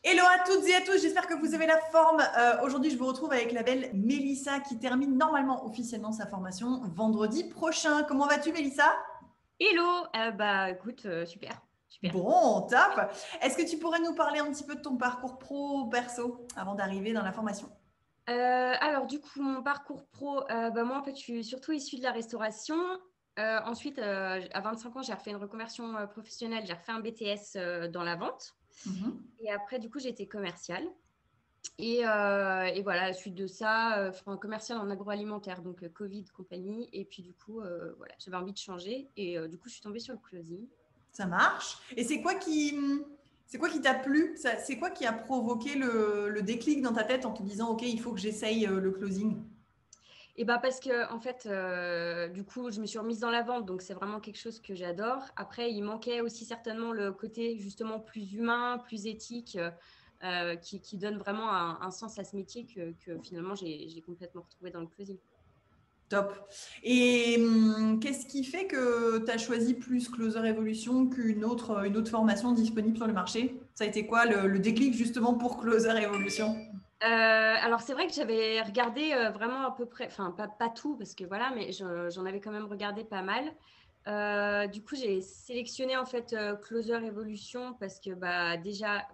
Hello à toutes et à tous, j'espère que vous avez la forme. Aujourd'hui, je vous retrouve avec la belle Mélissa qui termine normalement officiellement sa formation vendredi prochain. Comment vas-tu, Mélissa? Hello, écoute, super, super. Bon, top. Est-ce que tu pourrais nous parler un petit peu de ton parcours pro perso avant d'arriver dans la formation? Alors du coup, mon parcours pro, moi en fait, je suis surtout issue de la restauration. Ensuite, à 25 ans, j'ai refait une reconversion professionnelle, j'ai refait un BTS dans la vente. Mhm. Et après, du coup, j'ai été commerciale. Et voilà, à la suite de ça, commerciale en agroalimentaire, donc Covid, compagnie. Et puis du coup, voilà, j'avais envie de changer. Et du coup, je suis tombée sur le closing. Ça marche. Et c'est quoi qui t'a plu? C'est quoi qui a provoqué le déclic dans ta tête en te disant, OK, il faut que j'essaye le closing? Et bah parce que en fait, du coup, je me suis remise dans la vente, donc c'est vraiment quelque chose que j'adore. Après, il manquait aussi certainement le côté justement plus humain, plus éthique, qui donne vraiment un sens à ce métier que finalement j'ai complètement retrouvé dans le closing. Top. Et qu'est-ce qui fait que tu as choisi plus Closer Evolution qu'une autre formation disponible sur le marché? Ça a été quoi le déclic justement pour Closer Evolution? Alors c'est vrai que j'avais regardé vraiment à peu près, enfin pas tout parce que voilà, mais j'en avais quand même regardé pas mal. Du coup, j'ai sélectionné en fait Closer Evolution parce que bah déjà,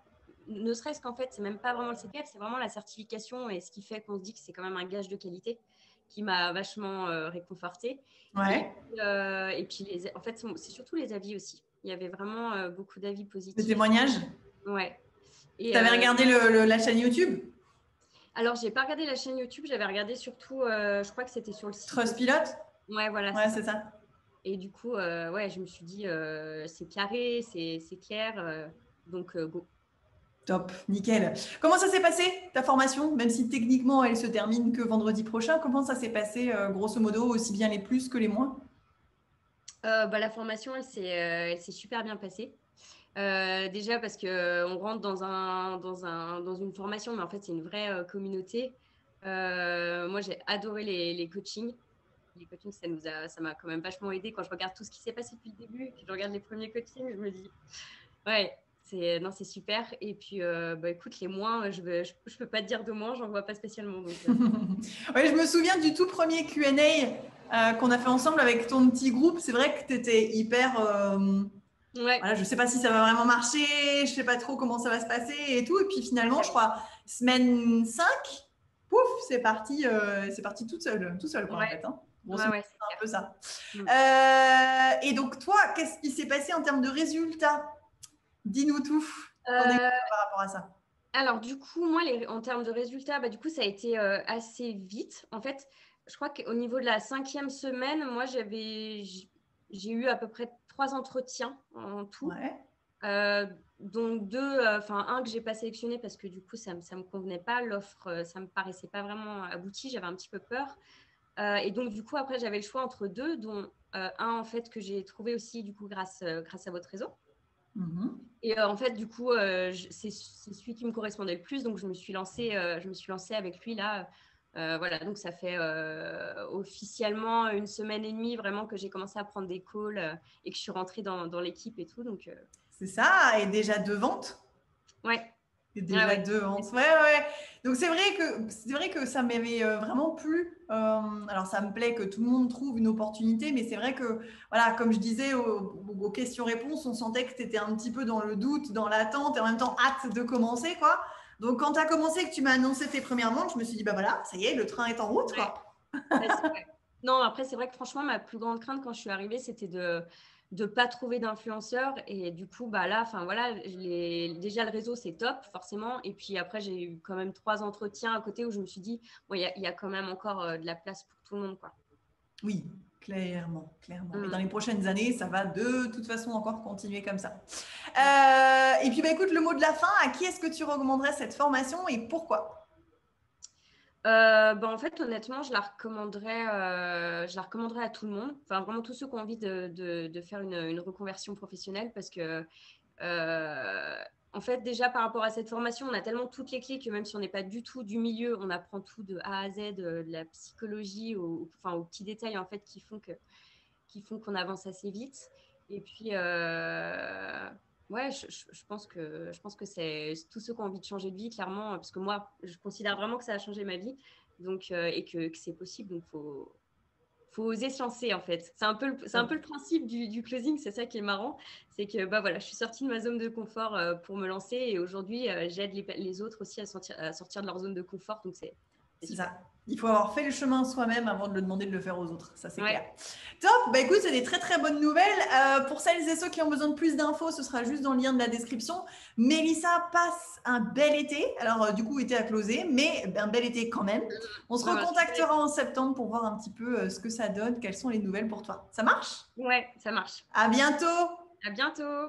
ne serait-ce qu'en fait, c'est même pas vraiment le CPF, c'est vraiment la certification et ce qui fait qu'on se dit que c'est quand même un gage de qualité qui m'a vachement réconfortée. Ouais. Et puis en fait, c'est surtout les avis aussi. Il y avait vraiment beaucoup d'avis Le positifs. témoignage? Ouais. Et T'avais regardé la chaîne YouTube? alors, j'ai pas regardé la chaîne YouTube, j'avais regardé surtout, je crois que c'était sur le site aussi. Trustpilot? Ouais, voilà, c'est Ouais, ça. c'est ça. Et du coup, ouais, je me suis dit, c'est carré, c'est clair, donc go. Top, nickel. Comment ça s'est passé, ta formation? Même si techniquement elle se termine que vendredi prochain, comment ça s'est passé, grosso modo, aussi bien les plus que les moins? La formation, elle s'est super bien passée. Déjà parce que on rentre dans une formation, mais en fait, c'est une vraie communauté. Moi, j'ai adoré les coachings. Les coachings, ça m'a quand même vachement aidé quand je regarde tout ce qui s'est passé depuis le début et que je regarde les premiers coachings, je me dis, ouais, non, c'est super. Et puis, écoute, les moins, je peux pas te dire de moins, j'en vois pas spécialement. Donc, Ouais, je me souviens du tout premier Q&A qu'on a fait ensemble avec ton petit groupe. C'est vrai que tu étais hyper. ouais, Voilà, je sais pas si ça va vraiment marcher, je sais pas trop comment ça va se passer et tout. Et puis finalement, je crois, semaine 5, pouf, c'est parti tout seul quoi en ouais, fait. Hein. Grosso ouais, modo, ouais, c'est c'est un clair. peu ça. Mm. Et donc toi, qu'est-ce qui s'est passé en termes de résultats? Dis-nous tout. T'en es où Euh, par rapport à ça? alors, du coup, moi, en termes de résultats, du coup, ça a été assez vite. En fait, je crois qu'au niveau de la cinquième semaine, moi, j'ai eu à peu près 3 entretiens en tout. Ouais. Donc deux, enfin un que j'ai pas sélectionné parce que du coup ça me convenait pas, l'offre ça me paraissait pas vraiment abouti, j'avais un petit peu peur. Et donc du coup après j'avais le choix entre deux, dont un en fait que j'ai trouvé aussi du coup grâce à votre réseau. Mhm. Et en fait du coup c'est celui qui me correspondait le plus, donc je me suis lancée avec lui là. Voilà, donc ça fait officiellement une semaine et demie vraiment que j'ai commencé à prendre des calls et que je suis rentrée dans l'équipe et tout. Donc C'est ça, et déjà deux ventes. ouais, Et ouais, déjà ouais. deux ventes. Ouais, ouais, ouais. Donc c'est vrai que ça m'avait vraiment plu. Alors ça me plaît que tout le monde trouve une opportunité, mais c'est vrai que voilà, comme je disais aux questions-réponses, on sentait que tu étais un petit peu dans le doute, dans l'attente et en même temps hâte de commencer quoi. Donc quand tu as commencé et que tu m'as annoncé tes premières ventes, je me suis dit bah voilà, ça y est, le train est en route Ouais. quoi. Ouais. Non, après, c'est vrai que franchement, ma plus grande crainte quand je suis arrivée, c'était de pas trouver d'influenceurs. Et du coup, bah là, enfin voilà, déjà le réseau, c'est top, forcément. Et puis après, j'ai eu quand même 3 entretiens à côté où je me suis dit, bon, il y a quand même encore de la place pour tout le monde, quoi. Oui, clairement, clairement. Et dans Mm. les prochaines années, ça va de toute façon encore continuer comme ça. Et puis, bah, écoute, le mot de la fin, à qui est-ce que tu recommanderais cette formation et pourquoi? En fait, honnêtement, je la recommanderais à tout le monde. Enfin, vraiment tous ceux qui ont envie de faire une reconversion professionnelle parce que Euh, en fait, déjà par rapport à cette formation, on a tellement toutes les clés que même si on n'est pas du tout du milieu, on apprend tout de A à Z, de la psychologie aux petits détails en fait qui font qu'on avance assez vite. Et puis, Ouais, je pense que c'est tous ceux qui ont envie de changer de vie, clairement, parce que moi, je considère vraiment que ça a changé ma vie, donc, et que c'est possible, donc faut oser se lancer en fait. C'est un peu le principe du closing, c'est ça qui est marrant, c'est que bah voilà, je suis sortie de ma zone de confort pour me lancer et aujourd'hui j'aide les autres aussi à sortir de leur zone de confort, donc c'est C'est super. ça. Il faut avoir fait le chemin soi-même avant de le demander de le faire aux autres. Ça, c'est clair. Ouais, Top. Bah, écoute, c'est des très, très bonnes nouvelles. Pour celles et ceux qui ont besoin de plus d'infos, ce sera juste dans le lien de la description. Mélissa passe un bel été. Alors, du coup, été à closer, mais un bel été quand même. On se ouais, super été. recontactera en septembre pour voir un petit peu ce que ça donne, quelles sont les nouvelles pour toi. Ça marche? Ouais, ça marche. À bientôt. À bientôt.